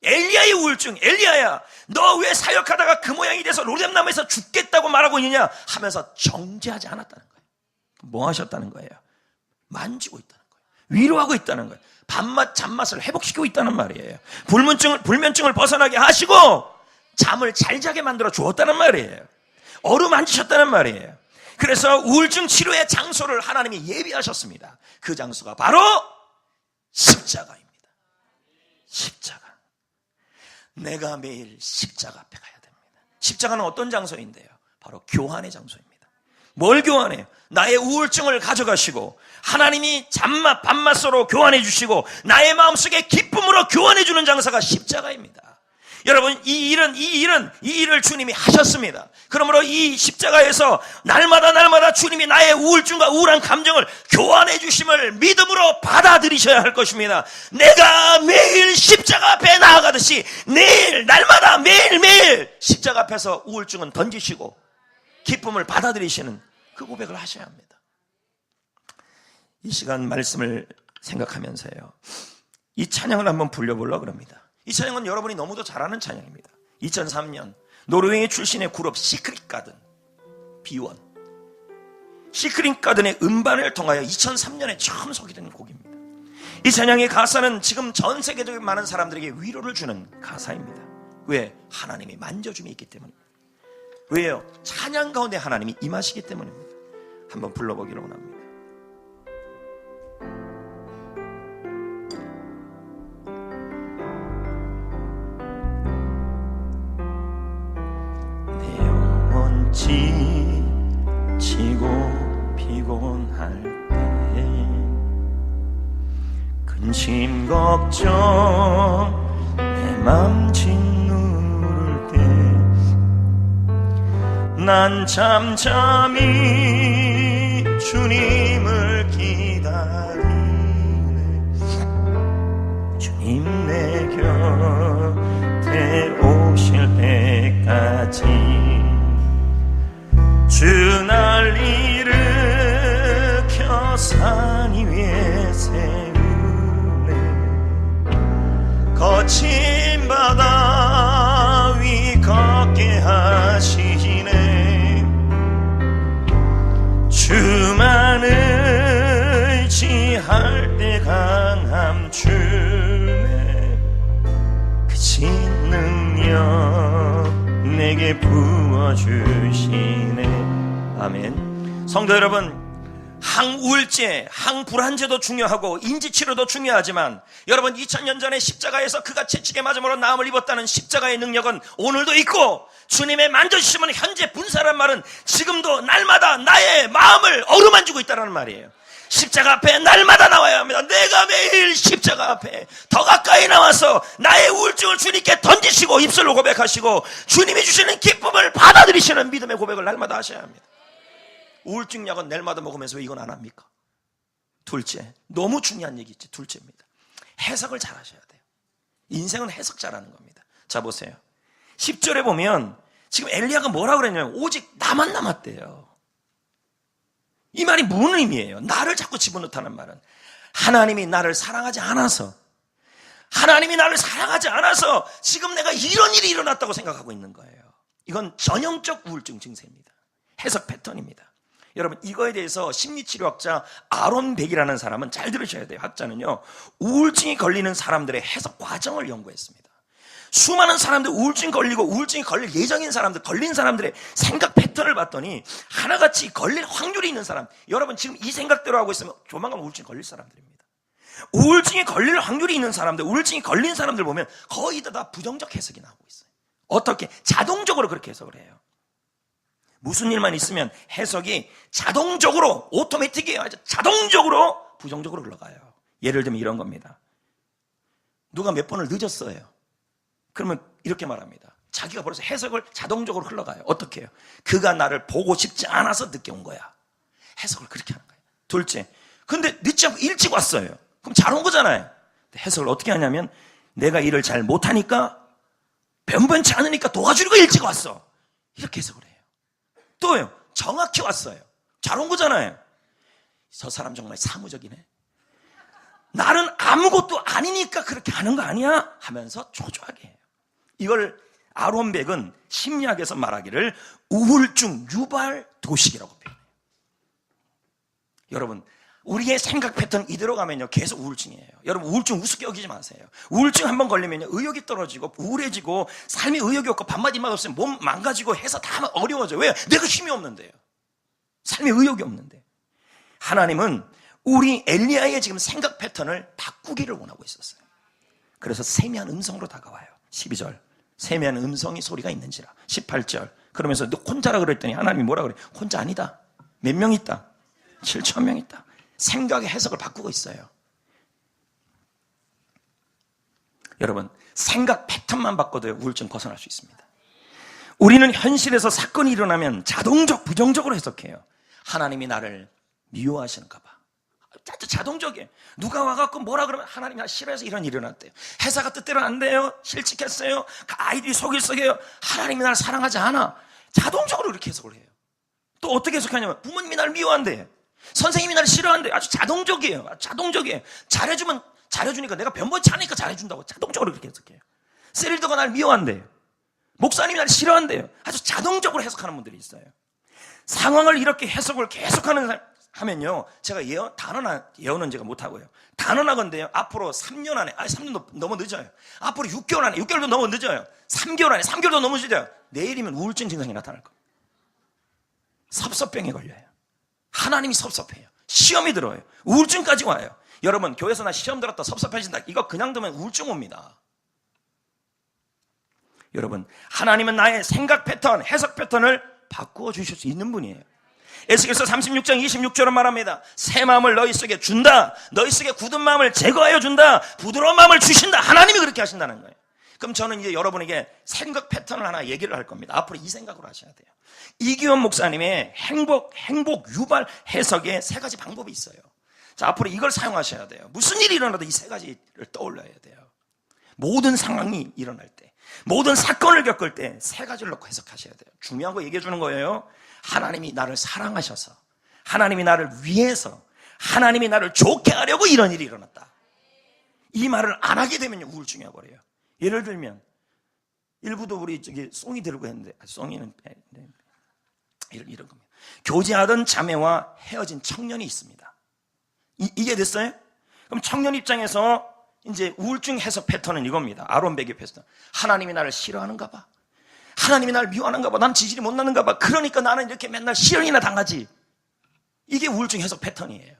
엘리야의 우울증, 엘리야야 너 왜 사역하다가 그 모양이 돼서 로뎀나무에서 죽겠다고 말하고 있느냐 하면서 정죄하지 않았다는 거예요. 뭐 하셨다는 거예요? 만지고 있다는 거예요. 위로하고 있다는 거예요. 밥맛, 잠맛을 회복시키고 있다는 말이에요. 불면증을 벗어나게 하시고 잠을 잘 자게 만들어 주었다는 말이에요. 어루만지셨다는 말이에요. 그래서 우울증 치료의 장소를 하나님이 예비하셨습니다. 그 장소가 바로 십자가입니다. 십자가. 내가 매일 십자가 앞에 가야 됩니다. 십자가는 어떤 장소인데요? 바로 교환의 장소입니다. 뭘 교환해요? 나의 우울증을 가져가시고 하나님이 잠맛, 밥맛으로 교환해 주시고 나의 마음속에 기쁨으로 교환해 주는 장사가 십자가입니다. 여러분, 이 일을 주님이 하셨습니다. 그러므로 이 십자가에서 날마다 주님이 나의 우울증과 우울한 감정을 교환해 주심을 믿음으로 받아들이셔야 할 것입니다. 내가 매일 십자가 앞에 나아가듯이 날마다 매일매일 십자가 앞에서 우울증은 던지시고 기쁨을 받아들이시는 그 고백을 하셔야 합니다. 이 시간 말씀을 생각하면서요, 이 찬양을 한번 불려보려고 합니다. 이 찬양은 여러분이 너무도 잘 아는 찬양입니다. 2003년 노르웨이 출신의 그룹 시크릿 가든, B1 시크릿 가든의 음반을 통하여 2003년에 처음 소개된 곡입니다. 이 찬양의 가사는 지금 전 세계적인 많은 사람들에게 위로를 주는 가사입니다. 왜? 하나님이 만져줌이 있기 때문입니다. 왜요? 찬양 가운데 하나님이 임하시기 때문입니다. 한번 불러보기로 원합니다. 지치고 피곤할 때 근심 걱정 내 맘 짓누를 때 난 잠잠히 주님을 기다리네. 주님 내 곁에 오실 때까지 주 날 일으켜 산 위에 세우네. 거친 바다 위 걷게 하시네. 주만 의지할 때 강함 주네. 그친 능력 내게 부어주시네. 아멘. 성도 여러분, 항우울제, 항불안제도 중요하고 인지치료도 중요하지만 여러분, 2000년 전에 십자가에서 그가 채찍에 맞음으로 나음을 입었다는 십자가의 능력은 오늘도 있고, 주님의 만져주시면 현재 분사란 말은 지금도 날마다 나의 마음을 어루만지고 있다는 말이에요. 십자가 앞에 날마다 나와야 합니다. 내가 매일 십자가 앞에 더 가까이 나와서 나의 우울증을 주님께 던지시고 입술로 고백하시고 주님이 주시는 기쁨을 받아들이시는 믿음의 고백을 날마다 하셔야 합니다. 우울증 약은 날마다 먹으면서 왜 이건 안 합니까? 둘째, 너무 중요한 얘기 있지. 둘째입니다. 해석을 잘 하셔야 돼요. 인생은 해석 잘하는 겁니다. 자, 보세요. 10절에 보면 지금 엘리야가 뭐라고 그랬냐면 오직 나만 남았대요. 이 말이 무슨 의미예요? 나를 자꾸 집어넣다는 말은 하나님이 나를 사랑하지 않아서, 하나님이 나를 사랑하지 않아서 지금 내가 이런 일이 일어났다고 생각하고 있는 거예요. 이건 전형적 우울증 증세입니다. 해석 패턴입니다. 여러분, 이거에 대해서 심리치료학자 아론 백이라는 사람은 잘 들으셔야 돼요. 학자는요, 우울증이 걸리는 사람들의 해석 과정을 연구했습니다. 수많은 사람들, 우울증 걸리고 우울증이 걸릴 예정인 사람들, 걸린 사람들의 생각 패턴을 봤더니 하나같이 걸릴 확률이 있는 사람, 여러분 지금 이 생각대로 하고 있으면 조만간 우울증 걸릴 사람들입니다. 우울증이 걸릴 확률이 있는 사람들, 우울증이 걸린 사람들 보면 거의 다 부정적 해석이 나오고 있어요. 어떻게? 자동적으로 그렇게 해석을 해요. 무슨 일만 있으면 해석이 자동적으로, 오토매틱이에요. 자동적으로 부정적으로 흘러가요. 예를 들면 이런 겁니다. 누가 몇 번을 늦었어요. 그러면 이렇게 말합니다. 자기가 벌써 해석을 자동적으로 흘러가요. 어떻게 해요? 그가 나를 보고 싶지 않아서 늦게 온 거야. 해석을 그렇게 하는 거예요. 둘째, 근데 늦지 않고 일찍 왔어요. 그럼 잘 온 거잖아요. 해석을 어떻게 하냐면 내가 일을 잘 못하니까, 변변치 않으니까 도와주려고 일찍 왔어. 이렇게 해석을 해요. 또요, 정확히 왔어요. 잘 온 거잖아요. 저 사람 정말 사무적이네. 나는 아무것도 아니니까 그렇게 하는 거 아니야? 하면서 초조하게 해요. 이걸 아론 백은 심리학에서 말하기를 우울증 유발 도식이라고 표현해요. 여러분, 우리의 생각 패턴 이대로 가면요 계속 우울증이에요. 여러분, 우울증 우습게 여기지 마세요. 우울증 한번 걸리면요 의욕이 떨어지고 우울해지고 삶에 의욕이 없고 밥맛 입맛 없으면 몸 망가지고 해서 다 어려워져요. 왜요? 내가 힘이 없는데요. 삶에 의욕이 없는데. 하나님은 우리 엘리야의 지금 생각 패턴을 바꾸기를 원하고 있었어요. 그래서 세미한 음성으로 다가와요. 12절, 세미한 음성이 소리가 있는지라. 18절, 그러면서 너 혼자라 그랬더니 하나님이 뭐라 그래? 혼자 아니다. 몇 명 있다? 7,000명 있다. 생각의 해석을 바꾸고 있어요. 여러분, 생각 패턴만 바꿔도 우울증 벗어날 수 있습니다. 우리는 현실에서 사건이 일어나면 자동적, 부정적으로 해석해요. 하나님이 나를 미워하시는가 봐. 자동적이에요. 누가 와갖고 뭐라 그러면 하나님이 나 싫어해서 이런 일이 일어났대요. 회사가 뜻대로 안 돼요. 실직했어요. 아이들이 속일 썩여요. 하나님이 나를 사랑하지 않아. 자동적으로 이렇게 해석을 해요. 또 어떻게 해석하냐면 부모님이 나를 미워한대. 선생님이 나를 싫어한대. 아주 자동적이에요. 자동적이에요. 잘해주니까 내가 변변치 않으니까 잘해준다고 자동적으로 그렇게 해석해요. 셀리더가 나를 미워한대요. 목사님이 나를 싫어한대요. 아주 자동적으로 해석하는 분들이 있어요. 상황을 이렇게 해석을 계속하는 사람 하면요, 제가 예언은 제가 못하고요. 단언하건대요, 앞으로 3년 안에, 3년도 너무 늦어요. 앞으로 6개월 안에, 6개월도 너무 늦어요. 3개월 안에, 3개월도 너무 늦어요. 내일이면 우울증 증상이 나타날 겁니다. 섭섭병에 걸려요. 하나님이 섭섭해요. 시험이 들어요. 우울증까지 와요. 여러분, 교회에서 나 시험 들었다, 섭섭해진다, 이거 그냥 두면 우울증 옵니다. 여러분, 하나님은 나의 생각 패턴, 해석 패턴을 바꾸어 주실 수 있는 분이에요. 에스겔서 36장 26절은 말합니다. 새 마음을 너희 속에 준다. 너희 속에 굳은 마음을 제거하여 준다. 부드러운 마음을 주신다. 하나님이 그렇게 하신다는 거예요. 그럼 저는 이제 여러분에게 생각 패턴을 하나 얘기를 할 겁니다. 앞으로 이 생각으로 하셔야 돼요. 이기원 목사님의 행복 유발 해석의 3가지 방법이 있어요. 자, 앞으로 이걸 사용하셔야 돼요. 무슨 일이 일어나도 이 3가지를 떠올려야 돼요. 모든 상황이 일어날 때, 모든 사건을 겪을 때 3가지를 놓고 해석하셔야 돼요. 중요한 거 얘기해 주는 거예요. 하나님이 나를 사랑하셔서, 하나님이 나를 위해서, 하나님이 나를 좋게 하려고 이런 일이 일어났다. 이 말을 안 하게 되면 우울증이 와버려요. 예를 들면 일부도 우리 송이 들고 했는데, 송이는 이런 겁니다. 교제하던 자매와 헤어진 청년이 있습니다. 이게 됐어요? 그럼 청년 입장에서 이제 우울증 해석 패턴은 이겁니다. 아론 백의 패턴. 하나님이 나를 싫어하는가 봐. 하나님이 나를 미워하는가 봐. 난 지질이 못 나는가 봐. 그러니까 나는 이렇게 맨날 시련이나 당하지. 이게 우울증 해석 패턴이에요.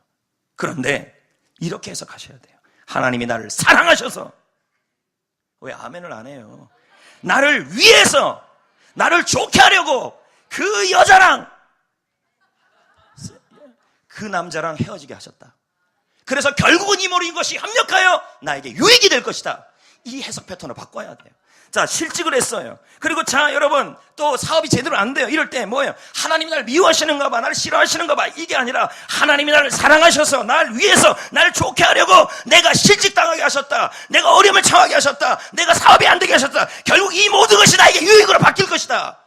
그런데 이렇게 해석하셔야 돼요. 하나님이 나를 사랑하셔서. 왜 아멘을 안 해요? 나를 위해서, 나를 좋게 하려고 그 여자랑 그 남자랑 헤어지게 하셨다. 그래서 결국은 이 모든 것이 합력하여 나에게 유익이 될 것이다. 이 해석 패턴을 바꿔야 돼요. 자, 실직을 했어요. 그리고 자, 여러분, 또 사업이 제대로 안 돼요. 이럴 때 뭐예요? 하나님이 나를 미워하시는가 봐, 나를 싫어하시는가 봐. 이게 아니라 하나님이 나를 사랑하셔서 날 위해서 나를 좋게 하려고 내가 실직당하게 하셨다. 내가 어려움을 처하게 하셨다. 내가 사업이 안 되게 하셨다. 결국 이 모든 것이 나에게 유익으로 바뀔 것이다.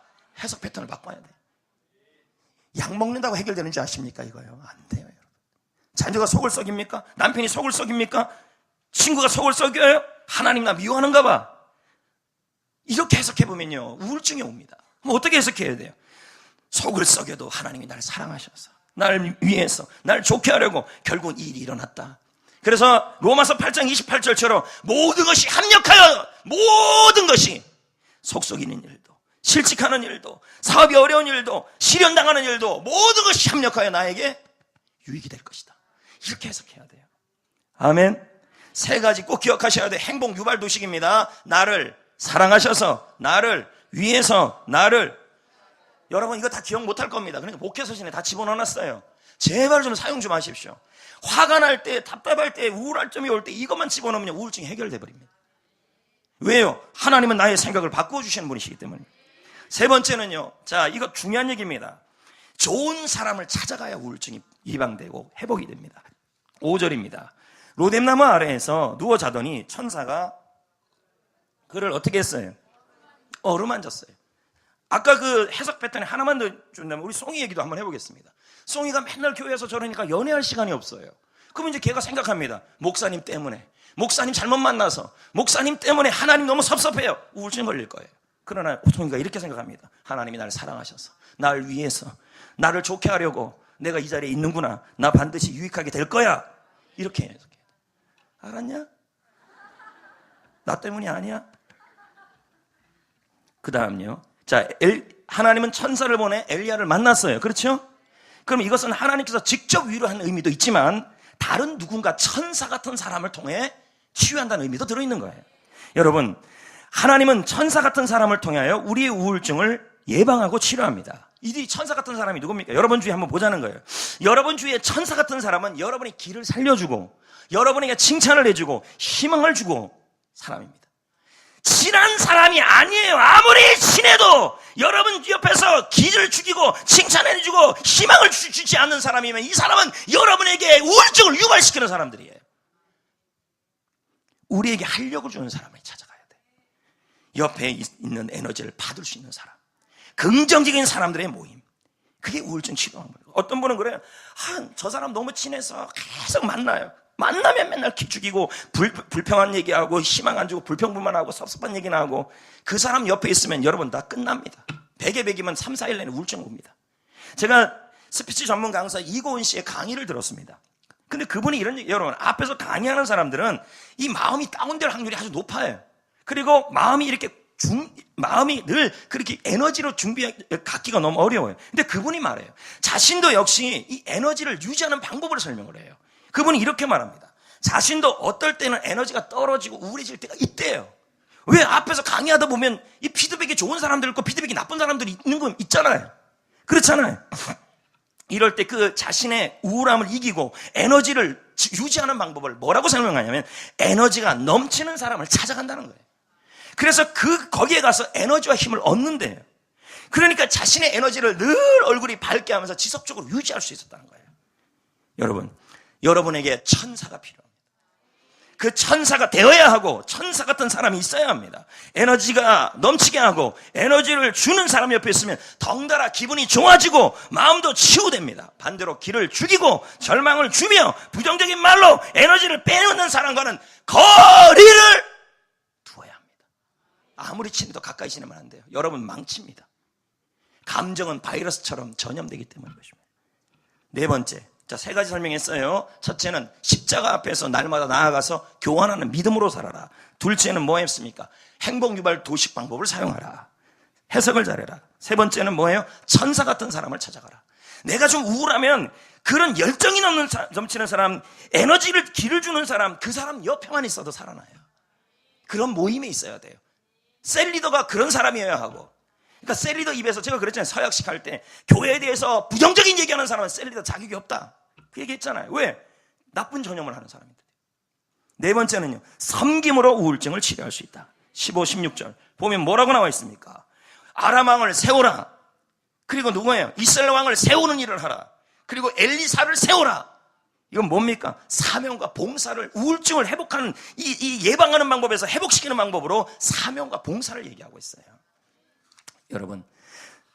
해석 패턴을 바꿔야 돼요. 약 먹는다고 해결되는지 아십니까? 이거요. 안 돼요, 여러분. 자녀가 속을 썩입니까? 남편이 속을 썩입니까? 친구가 속을 썩여요? 하나님 나 미워하는가 봐. 이렇게 해석해보면요, 우울증이 옵니다. 그럼 어떻게 해석해야 돼요? 속을 썩여도 하나님이 나를 사랑하셔서 나를 위해서 나를 좋게 하려고 결국은 이 일이 일어났다. 그래서 로마서 8장 28절처럼 모든 것이 합력하여, 모든 것이 속 썩이는 일도, 실직하는 일도, 사업이 어려운 일도, 실현당하는 일도 모든 것이 합력하여 나에게 유익이 될 것이다. 이렇게 해석해야 돼요. 아멘. 세 가지 꼭 기억하셔야 돼요. 행복 유발 도식입니다. 나를 사랑하셔서, 나를 위해서, 나를. 여러분 이거 다 기억 못할 겁니다. 그러니까 목회서신에 다 집어넣어놨어요. 제발 좀 사용 좀 하십시오. 화가 날 때, 답답할 때, 우울할 점이 올 때 이것만 집어넣으면 우울증이 해결돼 버립니다. 왜요? 하나님은 나의 생각을 바꿔주시는 분이시기 때문에. 세 번째는요, 자, 이거 중요한 얘기입니다. 좋은 사람을 찾아가야 우울증이 예방되고 회복이 됩니다. 5절입니다. 로뎀나무 아래에서 누워 자더니 천사가 그를 어떻게 했어요? 어루만졌어요. 아까 그 해석 패턴에 하나만 더 준다면 우리 송이 얘기도 한번 해보겠습니다. 송이가 맨날 교회에서 저러니까 연애할 시간이 없어요. 그럼 이제 걔가 생각합니다. 목사님 때문에, 목사님 잘못 만나서, 목사님 때문에 하나님 너무 섭섭해요. 우울증 걸릴 거예요. 그러나 송이가 이렇게 생각합니다. 하나님이 나를 사랑하셔서, 나를 위해서, 나를 좋게 하려고 내가 이 자리에 있는구나. 나 반드시 유익하게 될 거야. 이렇게 해석해요. 알았냐? 나 때문이 아니야? 그 다음요. 자, 하나님은 천사를 보내 엘리야를 만났어요. 그렇죠? 그럼 이것은 하나님께서 직접 위로하는 의미도 있지만 다른 누군가 천사 같은 사람을 통해 치유한다는 의미도 들어있는 거예요. 여러분, 하나님은 천사 같은 사람을 통하여 우리의 우울증을 예방하고 치료합니다. 이 천사 같은 사람이 누굽니까? 여러분 주위에 한번 보자는 거예요. 여러분 주위에 천사 같은 사람은 여러분의 길을 살려주고 여러분에게 칭찬을 해주고 희망을 주고 사람입니다. 친한 사람이 아니에요. 아무리 친해도 여러분 옆에서 길을 죽이고 칭찬해주고 희망을 주지 않는 사람이면 이 사람은 여러분에게 우울증을 유발시키는 사람들이에요. 우리에게 활력을 주는 사람을 찾아가야 돼. 옆에 있는 에너지를 받을 수 있는 사람, 긍정적인 사람들의 모임, 그게 우울증 치료 방법이에요. 어떤 분은 그래요. 저 사람 너무 친해서 계속 만나요. 만나면 맨날 기 죽이고 불평한 얘기하고 희망 안 주고 불평불만하고 섭섭한 얘기나 하고 그 사람 옆에 있으면 여러분 다 끝납니다. 100에 100이면 3, 4일 내내 우울증 옵니다. 제가 스피치 전문 강사 이고은 씨의 강의를 들었습니다. 근데 그분이 이런 얘기, 여러분 앞에서 강의하는 사람들은 이 마음이 다운될 확률이 아주 높아요. 그리고 마음이 늘 그렇게 에너지로 갖기가 너무 어려워요. 근데 그분이 말해요. 자신도 역시 이 에너지를 유지하는 방법을 설명을 해요. 그분이 이렇게 말합니다. 자신도 어떨 때는 에너지가 떨어지고 우울해질 때가 있대요. 왜? 앞에서 강의하다 보면 이 피드백이 좋은 사람들 있고 피드백이 나쁜 사람들이 있는 건 있잖아요. 그렇잖아요. 이럴 때 그 자신의 우울함을 이기고 에너지를 유지하는 방법을 뭐라고 설명하냐면 에너지가 넘치는 사람을 찾아간다는 거예요. 그래서 거기에 가서 에너지와 힘을 얻는데요. 그러니까 자신의 에너지를 늘 얼굴이 밝게 하면서 지속적으로 유지할 수 있었다는 거예요. 여러분에게 천사가 필요합니다. 그 천사가 되어야 하고 천사 같은 사람이 있어야 합니다. 에너지가 넘치게 하고 에너지를 주는 사람 옆에 있으면 덩달아 기분이 좋아지고 마음도 치유됩니다. 반대로 길을 죽이고 절망을 주며 부정적인 말로 에너지를 빼놓는 사람과는 거리를 두어야 합니다. 아무리 친해도 가까이 지내면 안 돼요. 여러분 망칩니다. 감정은 바이러스처럼 전염되기 때문인 것입니다. 네 번째, 자, 세 가지 설명했어요. 첫째는 십자가 앞에서 날마다 나아가서 교환하는 믿음으로 살아라. 둘째는 뭐 했습니까? 행복 유발 도식 방법을 사용하라. 해석을 잘해라. 세 번째는 뭐예요? 천사 같은 사람을 찾아가라. 내가 좀 우울하면 그런 열정이 넘치는 사람, 에너지를 길을 주는 사람, 그 사람 옆에만 있어도 살아나요. 그런 모임에 있어야 돼요. 셀리더가 그런 사람이어야 하고, 그러니까 셀리더 입에서 제가 그랬잖아요. 서약식 할 때 교회에 대해서 부정적인 얘기하는 사람은 셀리더 자격이 없다. 그 얘기했잖아요. 왜? 나쁜 전염을 하는 사람인데. 네 번째는요, 섬김으로 우울증을 치료할 수 있다. 15, 16절 보면 뭐라고 나와 있습니까? 아람 왕을 세우라. 그리고 누구예요? 이스라엘 왕을 세우는 일을 하라. 그리고 엘리사를 세우라. 이건 뭡니까? 사명과 봉사를, 우울증을 회복하는 이 예방하는 방법에서 회복시키는 방법으로 사명과 봉사를 얘기하고 있어요. 여러분,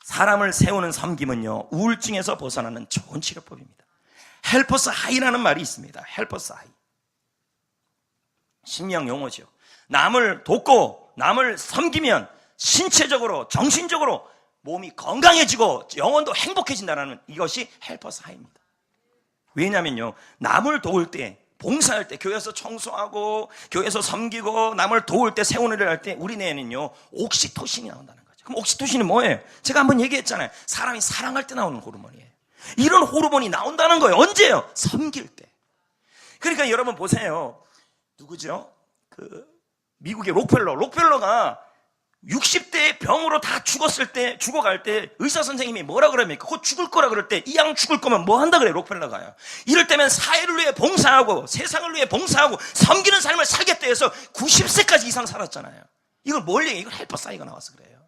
사람을 세우는 섬김은요, 우울증에서 벗어나는 좋은 치료법입니다. 헬퍼스 하이라는 말이 있습니다. 헬퍼스 하이. 신명 용어죠. 남을 돕고 남을 섬기면 신체적으로, 정신적으로 몸이 건강해지고 영혼도 행복해진다는 이것이 헬퍼스 하이입니다. 왜냐면요, 남을 도울 때, 봉사할 때, 교회에서 청소하고 교회에서 섬기고 남을 도울 때, 세우는 일을 할 때 우리 뇌에는요 옥시토신이 나온다는 거죠. 그럼 옥시토신이 뭐예요? 제가 한번 얘기했잖아요. 사람이 사랑할 때 나오는 호르몬이에요. 이런 호르몬이 나온다는 거예요. 언제요? 섬길 때. 그러니까 여러분 보세요. 누구죠? 미국의 록펠러가 60대 병으로 다 죽어갈 때 의사 선생님이 뭐라 그럽니까? 곧 죽을 거라 그럴 때, 이 양 죽을 거면 뭐 한다 그래요, 록펠러가요. 이럴 때면 사회를 위해 봉사하고 세상을 위해 봉사하고 섬기는 삶을 살겠다 해서 90세까지 이상 살았잖아요. 이걸 뭘 얘기해요? 이걸 헬퍼사이가 나와서 그래요.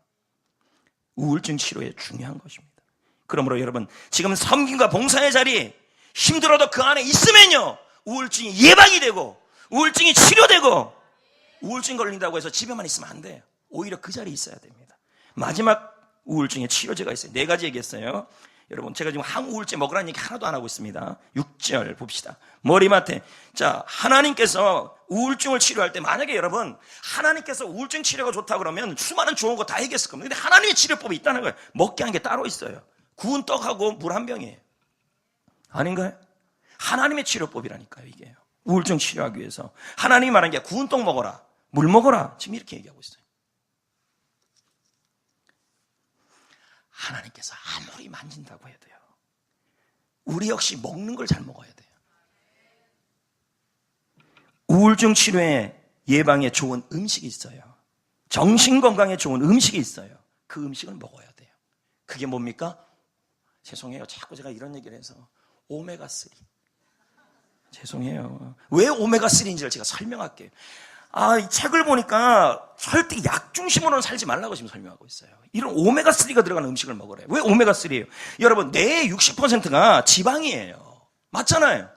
우울증 치료에 중요한 것입니다. 그러므로 여러분, 지금 섬김과 봉사의 자리 힘들어도 그 안에 있으면요, 우울증이 예방이 되고 우울증이 치료되고, 우울증 걸린다고 해서 집에만 있으면 안 돼요. 오히려 그 자리에 있어야 됩니다. 마지막 우울증의 치료제가 있어요. 4가지 얘기했어요. 여러분, 제가 지금 항우울제 먹으라는 얘기 하나도 안 하고 있습니다. 6절 봅시다. 머리맡에. 자, 하나님께서 우울증을 치료할 때, 만약에 여러분 하나님께서 우울증 치료가 좋다 그러면 수많은 좋은 거 다 얘기했을 겁니다. 근데 하나님의 치료법이 있다는 거예요. 먹게 한 게 따로 있어요. 구운 떡하고 물 한 병이에요. 아닌가요? 하나님의 치료법이라니까요, 이게요. 우울증 치료하기 위해서 하나님이 말한 게 구운 떡 먹어라, 물 먹어라, 지금 이렇게 얘기하고 있어요. 하나님께서 아무리 만진다고 해도요, 우리 역시 먹는 걸 잘 먹어야 돼요. 우울증 치료에 예방에 좋은 음식이 있어요. 정신건강에 좋은 음식이 있어요. 그 음식을 먹어야 돼요. 그게 뭡니까? 죄송해요, 자꾸 제가 이런 얘기를 해서. 오메가3. 죄송해요. 왜 오메가3인지를 제가 설명할게요. 이 책을 보니까 절대 약 중심으로는 살지 말라고 지금 설명하고 있어요. 이런 오메가3가 들어가는 음식을 먹으래요. 왜 오메가3예요? 여러분, 뇌의 60%가 지방이에요. 맞잖아요.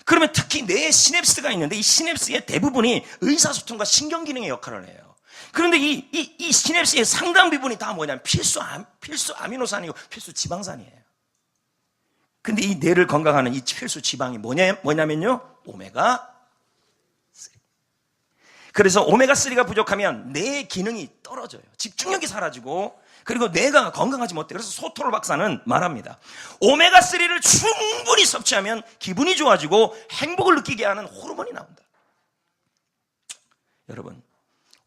그러면 특히 뇌에 시냅스가 있는데, 이 시냅스의 대부분이 의사소통과 신경기능의 역할을 해요. 그런데 이 시냅스의 상당 부분이 다 뭐냐면 필수 아미노산이고 필수 지방산이에요. 근데 이 뇌를 건강하는 이 필수 지방이 뭐냐면요, 오메가3. 그래서 오메가3가 부족하면 뇌의 기능이 떨어져요. 집중력이 사라지고, 그리고 뇌가 건강하지 못해. 그래서 소토로 박사는 말합니다. 오메가3를 충분히 섭취하면 기분이 좋아지고 행복을 느끼게 하는 호르몬이 나온다. 여러분,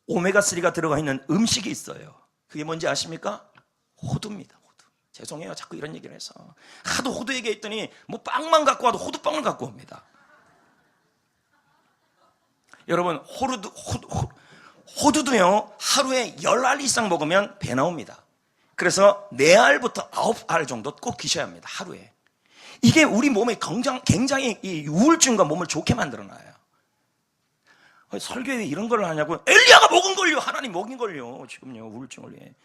오메가3가 들어가 있는 음식이 있어요. 그게 뭔지 아십니까? 호두입니다. 호두. 죄송해요, 자꾸 이런 얘기를 해서. 하도 호두 얘기했더니 뭐 빵만 갖고 와도 호두빵을 갖고 옵니다. 여러분, 호두도요, 하루에 10알 이상 먹으면 배 나옵니다. 그래서 4알부터 9알 정도 꼭 드셔야 합니다, 하루에. 이게 우리 몸에 굉장히 이 우울증과 몸을 좋게 만들어놔요. 설교에 왜 이런 걸 하냐고. 엘리야가 먹은 걸요, 하나님 먹인 걸요, 지금요, 우울증을 위해.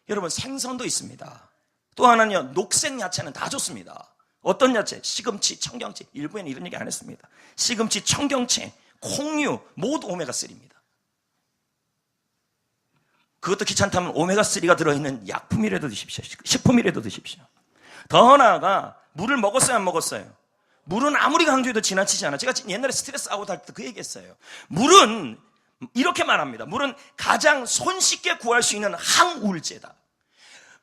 여러분, 생선도 있습니다. 또 하나는요, 녹색 야채는 다 좋습니다. 어떤 야채? 시금치, 청경채. 일부에는 이런 얘기 안 했습니다. 시금치, 청경채, 콩류 모두 오메가3입니다. 그것도 귀찮다면 오메가3가 들어있는 약품이라도 드십시오. 식품이라도 드십시오. 더 나아가 물을 먹었어요, 안 먹었어요? 물은 아무리 강조해도 지나치지 않아. 제가 옛날에 스트레스 아웃 할 때 그 얘기했어요. 물은 이렇게 말합니다. 물은 가장 손쉽게 구할 수 있는 항우울제다.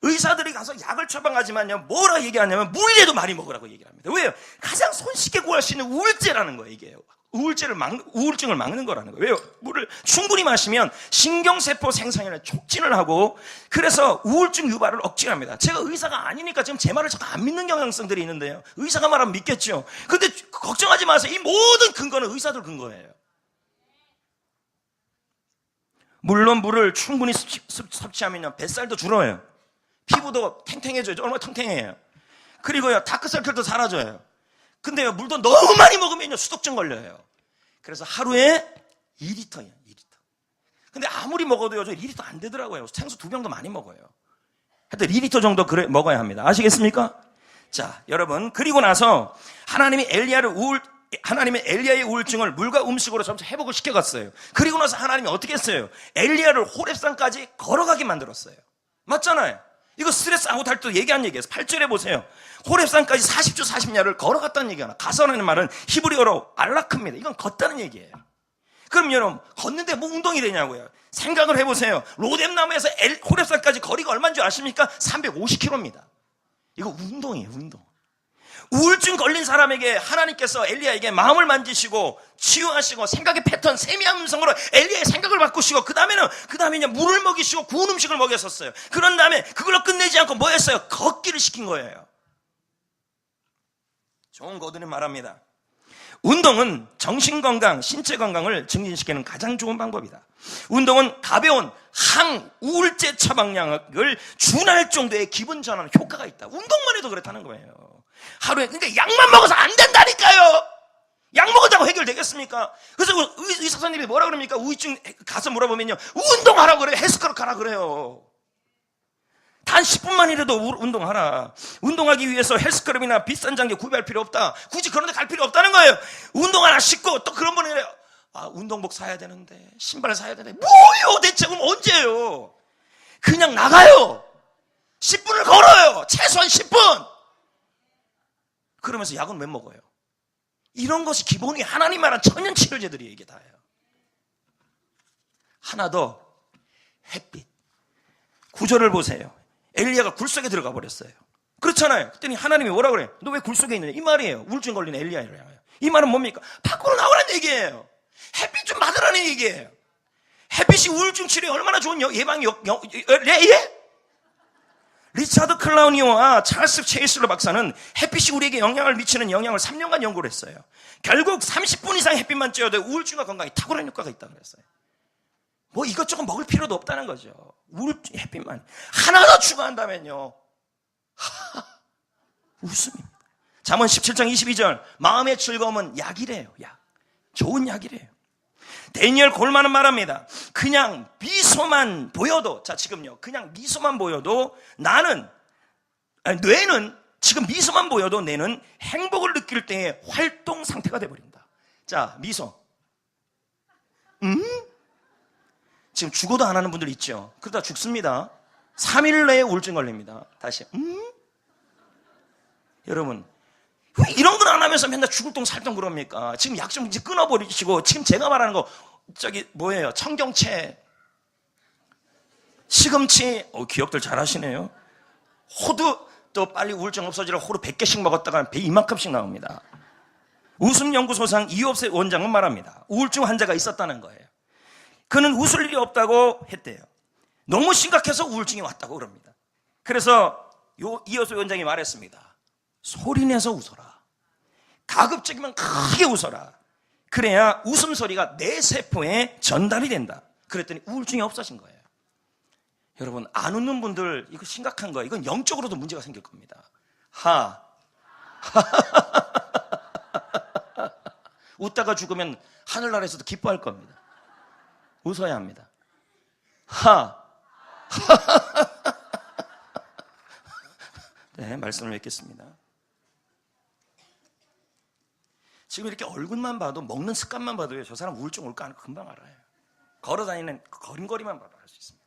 의사들이 가서 약을 처방하지만요, 뭐라 얘기하냐면 물이라도 많이 먹으라고 얘기를 합니다. 왜요? 가장 손쉽게 구할 수 있는 우울제라는 거예요, 이게. 우울증을 막는 거라는 거예요. 왜요? 물을 충분히 마시면 신경세포 생산에 촉진을 하고, 그래서 우울증 유발을 억제합니다. 제가 의사가 아니니까 지금 제 말을 잘 안 믿는 경향성들이 있는데요, 의사가 말하면 믿겠죠. 근데 걱정하지 마세요. 이 모든 근거는 의사들 근거예요. 물론 물을 충분히 섭취하면 뱃살도 줄어요. 피부도 탱탱해져요. 얼마나 탱탱해요. 그리고요, 다크서클도 사라져요. 근데요, 물도 너무 많이 먹으면요, 수독증 걸려요. 그래서 하루에 2리터예요, 2리터. 근데 아무리 먹어도요, 저 2리터 안 되더라고요. 생수 2병도 많이 먹어요. 하여튼 2리터 정도 먹어야 합니다. 아시겠습니까? 자, 여러분, 그리고 나서 하나님의 엘리야의 우울증을 물과 음식으로 점차 회복을 시켜갔어요. 그리고 나서 하나님이 어떻게 했어요? 엘리야를 호렙산까지 걸어가게 만들었어요. 맞잖아요. 이거 스트레스 아웃 할 때 얘기한 얘기예요. 8절에 보세요. 호렙산까지 40주 40야를 걸어갔다는 얘기가 가서라는 말은 히브리어로 알라크입니다. 이건 걷다는 얘기예요. 그럼 여러분, 걷는데 뭐 운동이 되냐고요. 생각을 해보세요. 로뎀나무에서 호렙산까지 거리가 얼마인 줄 아십니까? 350km입니다. 이거 운동이에요, 운동. 우울증 걸린 사람에게 하나님께서 엘리야에게 마음을 만지시고 치유하시고 생각의 패턴, 세미한 음성으로 엘리야의 생각을 바꾸시고 그 다음에 물을 먹이시고 구운 음식을 먹였었어요. 그런 다음에 그걸로 끝내지 않고 뭐 했어요? 걷기를 시킨 거예요. 좋은 거드는 말합니다. 운동은 정신건강, 신체 건강을 증진시키는 가장 좋은 방법이다. 운동은 가벼운 항우울제 처방약을 준할 정도의 기분 전환 효과가 있다. 운동만 해도 그렇다는 거예요. 하루에, 그러니까 약만 먹어서 안 된다니까요. 약 먹었다고 해결되겠습니까? 그래서 의사 선생님이 뭐라 그럽니까? 우울증 가서 물어보면요, 운동하라고 그래요. 헬스클럽 가라 그래요. 단 10분만이라도 운동하라. 운동하기 위해서 헬스클럽이나 비싼 장비 구비할 필요 없다. 굳이 그런 데 갈 필요 없다는 거예요. 운동 하나 신고 또 그런 분이 이래요. 아, 운동복 사야 되는데, 신발 사야 되는데. 뭐요 대체? 그럼 언제요? 그냥 나가요. 10분을 걸어요. 최소한 10분. 그러면서 약은 왜 먹어요? 이런 것이 기본이 하나님 말한 천연치료제들이에요. 이게 다예요. 하나 더, 햇빛. 구절을 보세요. 엘리야가 굴 속에 들어가 버렸어요. 그렇잖아요. 그랬더니 하나님이 뭐라 그래요? 너 왜 굴 속에 있느냐? 이 말이에요. 우울증 걸린 엘리야예요. 이 말은 뭡니까? 밖으로 나오라는 얘기예요. 햇빛 좀 받으라는 얘기예요. 햇빛이 우울증 치료에 얼마나 좋은 예방이 리차드 클라우니오와 찰스 체이슬러 박사는 햇빛이 우리에게 영향을 미치는 영향을 3년간 연구를 했어요. 결국 30분 이상 햇빛만 쬐어도 우울증과 건강에 탁월한 효과가 있다고 그랬어요. 뭐 이것저것 먹을 필요도 없다는 거죠. 우울증 햇빛만 하나 더 추가한다면요, 웃음입니다. 잠언 17장 22절, 마음의 즐거움은 약이래요. 약, 좋은 약이래요. 데니엘 골만은 말합니다. 그냥 미소만 보여도, 자 지금요, 그냥 미소만 보여도 뇌는 지금 미소만 보여도 뇌는 행복을 느낄 때의 활동 상태가 돼버린다. 자, 미소. 지금 죽어도 안 하는 분들 있죠. 그러다 죽습니다. 3일 내에 우울증 걸립니다. 다시 여러분, 왜 이런 걸 안 하면서 맨날 죽을 똥 살똥 그럽니까? 지금 약 좀 이제 끊어버리시고, 지금 제가 말하는 거 뭐예요? 청경채, 시금치, 기억들 잘 하시네요. 호두, 또 빨리 우울증 없어지라 호두 100개씩 먹었다가 배 이만큼씩 나옵니다. 웃음연구소상 이옵세 원장은 말합니다. 우울증 환자가 있었다는 거예요. 그는 웃을 일이 없다고 했대요. 너무 심각해서 우울증이 왔다고 그럽니다. 그래서 이옵세 원장이 말했습니다. 소리내서 웃어라. 가급적이면 크게 웃어라. 그래야 웃음소리가 내 세포에 전달이 된다. 그랬더니 우울증이 없어진 거예요. 여러분, 안 웃는 분들 이거 심각한 거예요. 이건 영적으로도 문제가 생길 겁니다. 웃다가 죽으면 하늘나라에서도 기뻐할 겁니다. 웃어야 합니다. 네, 말씀을 맺겠습니다. 지금 이렇게 얼굴만 봐도, 먹는 습관만 봐도요, 저 사람 우울증 올까 하는 거 금방 알아요. 걸어다니는 걸음걸이만 봐도 알 수 있습니다.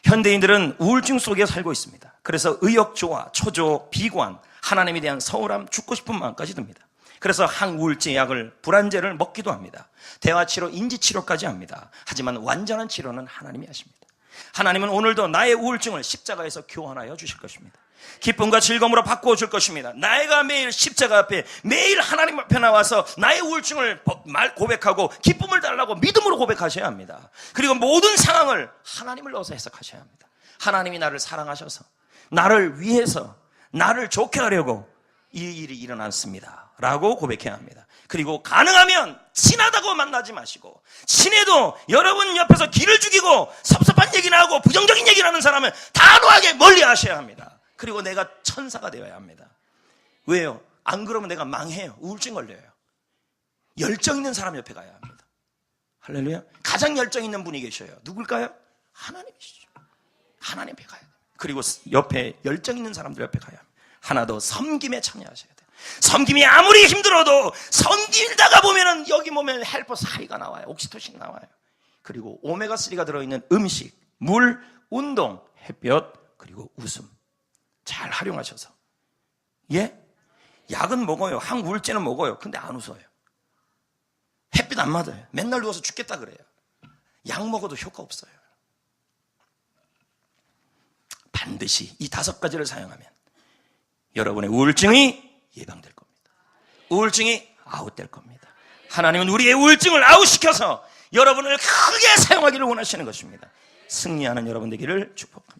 현대인들은 우울증 속에 살고 있습니다. 그래서 의욕조화, 초조, 비관, 하나님에 대한 서운함, 죽고 싶은 마음까지 듭니다. 그래서 항우울증 약을, 불안제를 먹기도 합니다. 대화치료, 인지치료까지 합니다. 하지만 완전한 치료는 하나님이 하십니다. 하나님은 오늘도 나의 우울증을 십자가에서 교환하여 주실 것입니다. 기쁨과 즐거움으로 바꾸어 줄 것입니다. 나이가 매일 십자가 앞에, 매일 하나님 앞에 나와서 나의 우울증을 고백하고 기쁨을 달라고 믿음으로 고백하셔야 합니다. 그리고 모든 상황을 하나님을 넣어서 해석하셔야 합니다. 하나님이 나를 사랑하셔서, 나를 위해서, 나를 좋게 하려고 이 일이 일어났습니다 라고 고백해야 합니다. 그리고 가능하면 친하다고 만나지 마시고, 친해도 여러분 옆에서 기를 죽이고 섭섭한 얘기나 하고 부정적인 얘기를 하는 사람은 단호하게 멀리 하셔야 합니다. 그리고 내가 천사가 되어야 합니다. 왜요? 안 그러면 내가 망해요. 우울증 걸려요. 열정 있는 사람 옆에 가야 합니다. 할렐루야. 가장 열정 있는 분이 계셔요. 누굴까요? 하나님이시죠. 하나님 옆에 가야 돼요. 그리고 옆에 열정 있는 사람들 옆에 가야 합니다. 하나 더, 섬김에 참여하셔야 돼요. 섬김이 아무리 힘들어도 섬기다가 보면은 여기 보면 헬퍼 사이가 나와요. 옥시토신 나와요. 그리고 오메가3가 들어있는 음식, 물, 운동, 햇볕, 그리고 웃음 잘 활용하셔서, 예? 약은 먹어요. 항우울제는 먹어요. 근데 안 웃어요. 햇빛 안 맞아요. 맨날 누워서 죽겠다 그래요. 약 먹어도 효과 없어요. 반드시 이 5가지를 사용하면 여러분의 우울증이 예방될 겁니다. 우울증이 아웃될 겁니다. 하나님은 우리의 우울증을 아웃시켜서 여러분을 크게 사용하기를 원하시는 것입니다. 승리하는 여러분 되기를 축복합니다.